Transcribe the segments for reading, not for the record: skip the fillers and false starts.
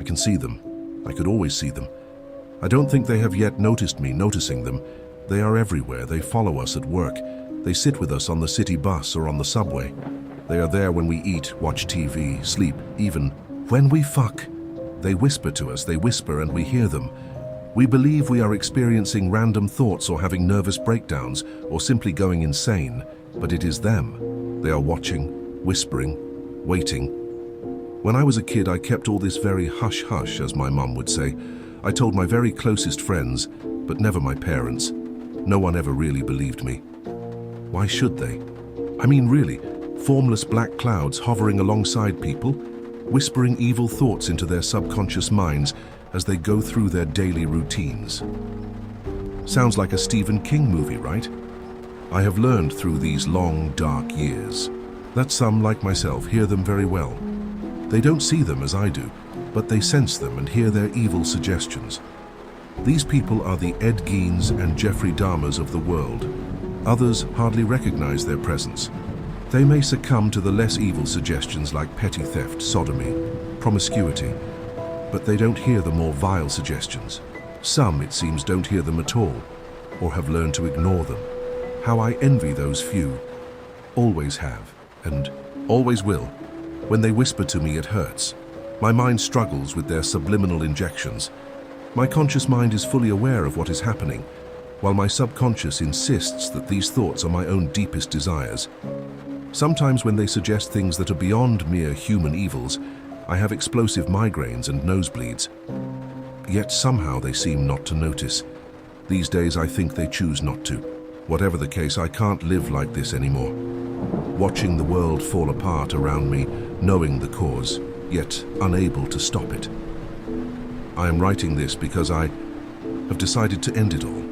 can see them. I could always see them. I don't think they have yet noticed me noticing them. They are everywhere. They follow us at work. They sit with us on the city bus or on the subway. They are there when we eat, watch TV, sleep, even when we fuck. They whisper to us, they whisper and we hear them. We believe we are experiencing random thoughts or having nervous breakdowns or simply going insane, but it is them. They are watching, whispering, waiting. When I was a kid, I kept all this very hush-hush, as my mum would say. I told my very closest friends, but never my parents. No one ever really believed me. Why should they? I mean, really, formless black clouds hovering alongside people, whispering evil thoughts into their subconscious minds as they go through their daily routines. Sounds like a Stephen King movie, right? I have learned through these long, dark years that some, like myself, hear them very well. They don't see them as I do, but they sense them and hear their evil suggestions. These people are the Ed Geins and Jeffrey Dahmers of the world. Others hardly recognize their presence. They may succumb to the less evil suggestions like petty theft, sodomy, promiscuity, but they don't hear the more vile suggestions. Some, it seems, don't hear them at all, or have learned to ignore them. How I envy those few. Always have, and always will. When they whisper to me, it hurts. My mind struggles with their subliminal injections. My conscious mind is fully aware of what is happening, while my subconscious insists that these thoughts are my own deepest desires. Sometimes when they suggest things that are beyond mere human evils, I have explosive migraines and nosebleeds. Yet somehow they seem not to notice. These days I think they choose not to. Whatever the case, I can't live like this anymore. Watching the world fall apart around me, knowing the cause, yet unable to stop it. I am writing this because I have decided to end it all.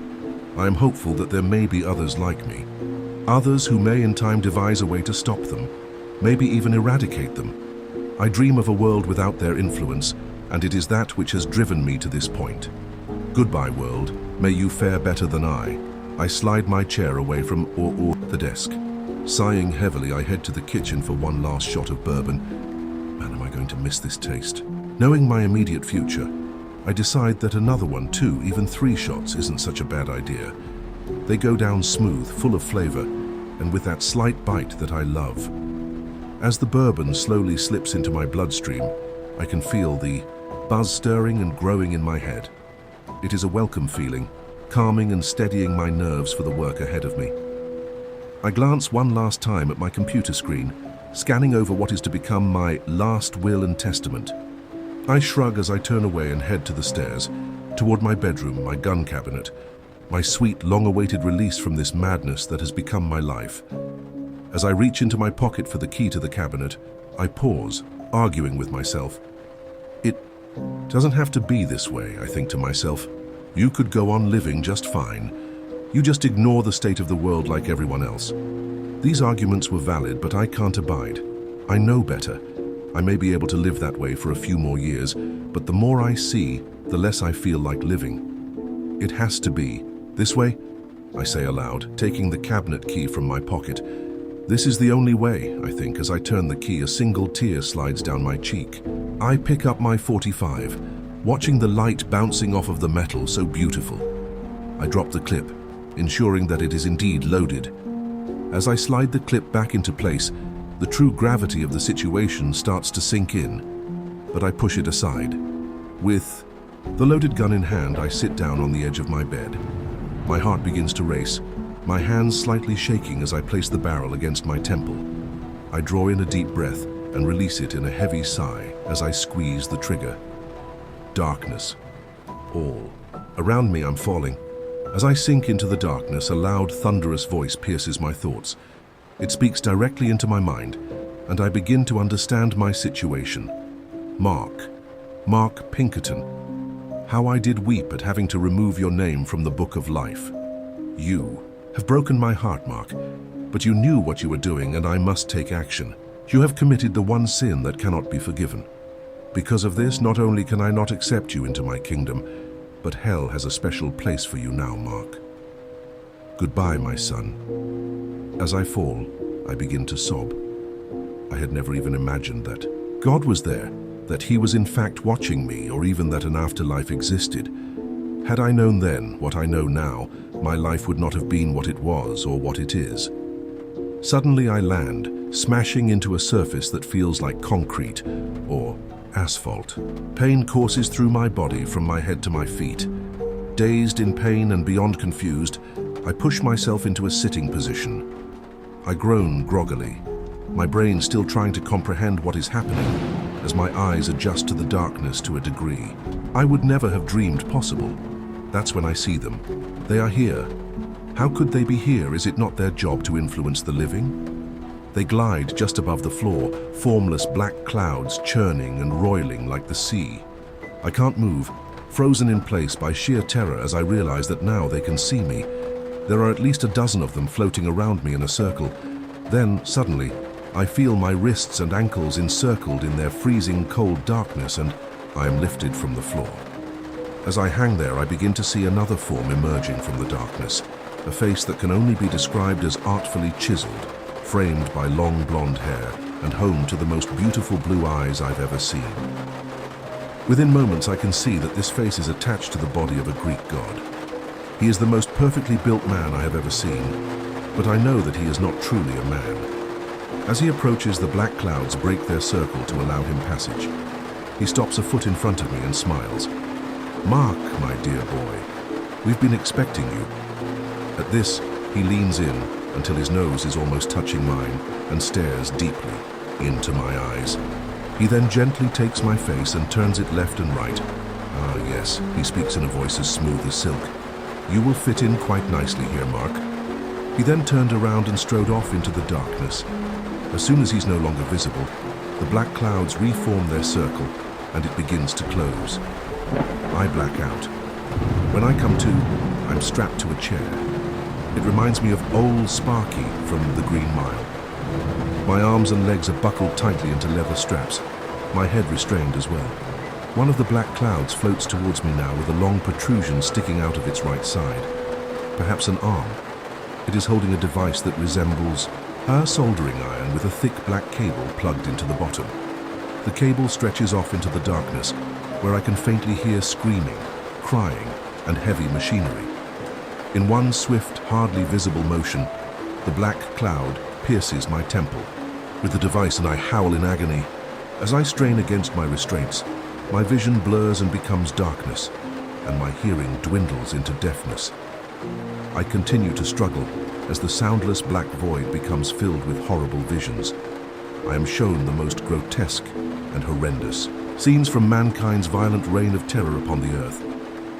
I am hopeful that there may be others like me. Others who may in time devise a way to stop them, maybe even eradicate them. I dream of a world without their influence, and it is that which has driven me to this point. Goodbye, world. May you fare better than I. I slide my chair away from the desk. Sighing heavily, I head to the kitchen for one last shot of bourbon. Man, am I going to miss this taste. Knowing my immediate future, I decide that another one, 2, even 3 shots isn't such a bad idea. They go down smooth, full of flavor, and with that slight bite that I love. As the bourbon slowly slips into my bloodstream, I can feel the buzz stirring and growing in my head. It is a welcome feeling, calming and steadying my nerves for the work ahead of me. I glance one last time at my computer screen, scanning over what is to become my last will and testament. I shrug as I turn away and head to the stairs, toward my bedroom, my gun cabinet, my sweet, long-awaited release from this madness that has become my life. As I reach into my pocket for the key to the cabinet, I pause, arguing with myself. It doesn't have to be this way, I think to myself. You could go on living just fine. You just ignore the state of the world like everyone else. These arguments were valid, but I can't abide. I know better. I may be able to live that way for a few more years, but the more I see, the less I feel like living. It has to be. This way, I say aloud, taking the cabinet key from my pocket. This is the only way, I think, as I turn the key, a single tear slides down my cheek. I pick up my .45, watching the light bouncing off of the metal so beautiful. I drop the clip, ensuring that it is indeed loaded. As I slide the clip back into place, the true gravity of the situation starts to sink in, but I push it aside. With the loaded gun in hand, I sit down on the edge of my bed. My heart begins to race, my hands slightly shaking as I place the barrel against my temple. I draw in a deep breath and release it in a heavy sigh as I squeeze the trigger. Darkness. All. Around me, I'm falling. As I sink into the darkness, a loud, thunderous voice pierces my thoughts. It speaks directly into my mind, and I begin to understand my situation. Mark Pinkerton. How I did weep at having to remove your name from the book of life. You have broken my heart, Mark, but you knew what you were doing, and I must take action. You have committed the one sin that cannot be forgiven. Because of this, not only can I not accept you into my kingdom, but hell has a special place for you now, Mark. Goodbye, my son. As I fall, I begin to sob. I had never even imagined that God was there, that he was in fact watching me, or even that an afterlife existed. Had I known then what I know now, my life would not have been what it was or what it is. Suddenly I land, smashing into a surface that feels like concrete or asphalt. Pain courses through my body from my head to my feet. Dazed in pain and beyond confused, I push myself into a sitting position. I groan groggily, my brain still trying to comprehend what is happening as my eyes adjust to the darkness to a degree I would never have dreamed possible. That's when I see them. They are here. How could they be here? Is it not their job to influence the living? They glide just above the floor, formless black clouds churning and roiling like the sea. I can't move, frozen in place by sheer terror as I realize that now they can see me. There are at least a dozen of them floating around me in a circle. Then, suddenly, I feel my wrists and ankles encircled in their freezing cold darkness, and I am lifted from the floor. As I hang there, I begin to see another form emerging from the darkness, a face that can only be described as artfully chiseled, framed by long blonde hair and home to the most beautiful blue eyes I've ever seen. Within moments, I can see that this face is attached to the body of a Greek god. He is the most perfectly built man I have ever seen, but I know that he is not truly a man. As he approaches, the black clouds break their circle to allow him passage. He stops a foot in front of me and smiles. "Mark, my dear boy, we've been expecting you." At this, he leans in until his nose is almost touching mine and stares deeply into my eyes. He then gently takes my face and turns it left and right. "Ah, yes," he speaks in a voice as smooth as silk. "You will fit in quite nicely here, Mark." He then turned around and strode off into the darkness. As soon as he's no longer visible, the black clouds reform their circle and it begins to close. I black out. When I come to, I'm strapped to a chair. It reminds me of old Sparky from the Green Mile. My arms and legs are buckled tightly into leather straps, my head restrained as well. One of the black clouds floats towards me now with a long protrusion sticking out of its right side. Perhaps an arm. It is holding a device that resembles a soldering iron with a thick black cable plugged into the bottom. The cable stretches off into the darkness, where I can faintly hear screaming, crying, and heavy machinery. In one swift, hardly visible motion, the black cloud pierces my temple. With the device, and I howl in agony. As I strain against my restraints, my vision blurs and becomes darkness, and my hearing dwindles into deafness. I continue to struggle as the soundless black void becomes filled with horrible visions. I am shown the most grotesque and horrendous scenes from mankind's violent reign of terror upon the earth.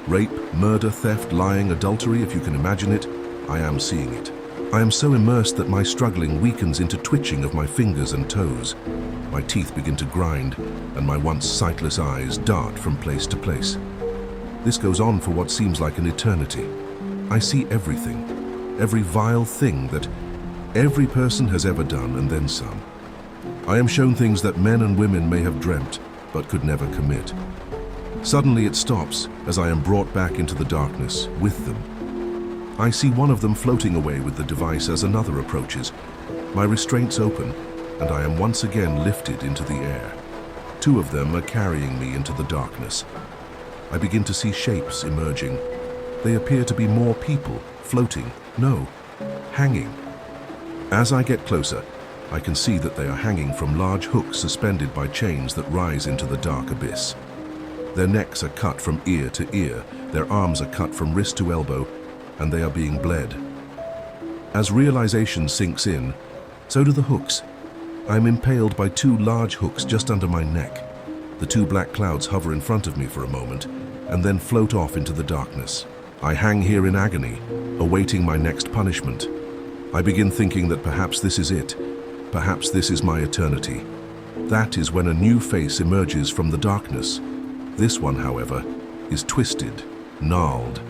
Rape, murder, theft, lying, adultery, if you can imagine it, I am seeing it. I am so immersed that my struggling weakens into twitching of my fingers and toes. My teeth begin to grind, and my once sightless eyes dart from place to place. This goes on for what seems like an eternity. I see everything, every vile thing that every person has ever done, and then some. I am shown things that men and women may have dreamt, but could never commit. Suddenly it stops as I am brought back into the darkness with them. I see one of them floating away with the device as another approaches. My restraints open, and I am once again lifted into the air. Two of them are carrying me into the darkness. I begin to see shapes emerging. They appear to be more people, floating, no, hanging. As I get closer, I can see that they are hanging from large hooks suspended by chains that rise into the dark abyss. Their necks are cut from ear to ear, their arms are cut from wrist to elbow, and they are being bled. As realization sinks in, so do the hooks. I am impaled by two large hooks just under my neck. The two black clouds hover in front of me for a moment, and then float off into the darkness. I hang here in agony, awaiting my next punishment. I begin thinking that perhaps this is it. Perhaps this is my eternity. That is when a new face emerges from the darkness. This one, however, is twisted, gnarled.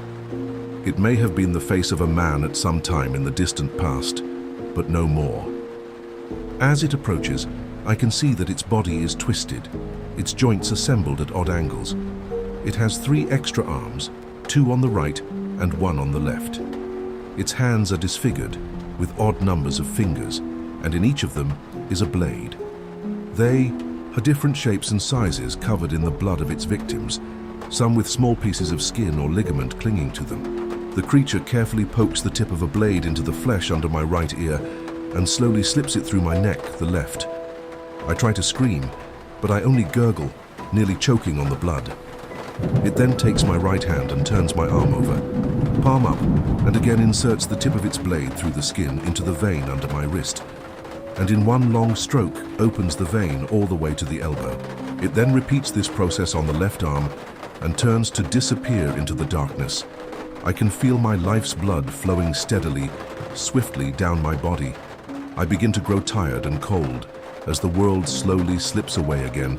It may have been the face of a man at some time in the distant past, but no more. As it approaches, I can see that its body is twisted, its joints assembled at odd angles. It has 3 extra arms, 2 on the right and 1 on the left. Its hands are disfigured, with odd numbers of fingers, and in each of them is a blade. They are different shapes and sizes covered in the blood of its victims, some with small pieces of skin or ligament clinging to them. The creature carefully pokes the tip of a blade into the flesh under my right ear and slowly slips it through my neck, the left. I try to scream, but I only gurgle, nearly choking on the blood. It then takes my right hand and turns my arm over, palm up, and again inserts the tip of its blade through the skin into the vein under my wrist, and in one long stroke opens the vein all the way to the elbow. It then repeats this process on the left arm and turns to disappear into the darkness. I can feel my life's blood flowing steadily, swiftly down my body. I begin to grow tired and cold as the world slowly slips away again.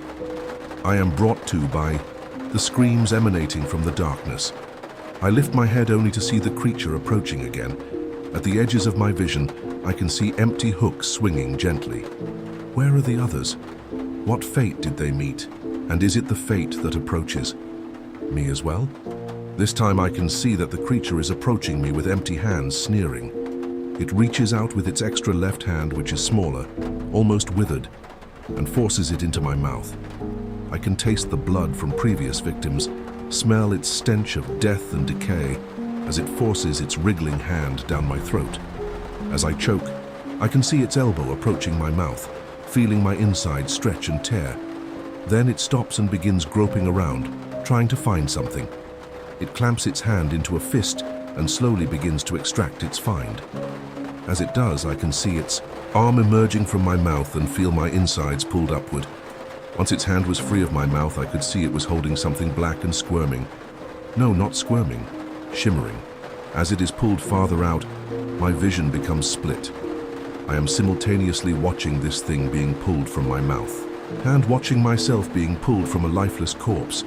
I am brought to by the screams emanating from the darkness. I lift my head only to see the creature approaching again. At the edges of my vision, I can see empty hooks swinging gently. Where are the others? What fate did they meet? And is it the fate that approaches me as well? This time I can see that the creature is approaching me with empty hands, sneering. It reaches out with its extra left hand, which is smaller, almost withered, and forces it into my mouth. I can taste the blood from previous victims, smell its stench of death and decay as it forces its wriggling hand down my throat. As I choke, I can see its elbow approaching my mouth, feeling my inside stretch and tear. Then it stops and begins groping around, trying to find something. It clamps its hand into a fist and slowly begins to extract its find. As it does, I can see its arm emerging from my mouth and feel my insides pulled upward. Once its hand was free of my mouth, I could see it was holding something black and squirming. No, not squirming, shimmering. As it is pulled farther out, my vision becomes split. I am simultaneously watching this thing being pulled from my mouth and watching myself being pulled from a lifeless corpse.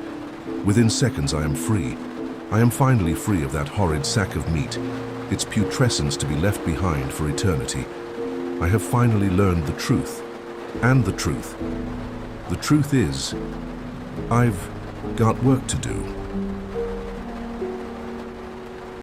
Within seconds, I am free. I am finally free of that horrid sack of meat, its putrescence to be left behind for eternity. I have finally learned the truth, and the truth. The truth is, I've got work to do.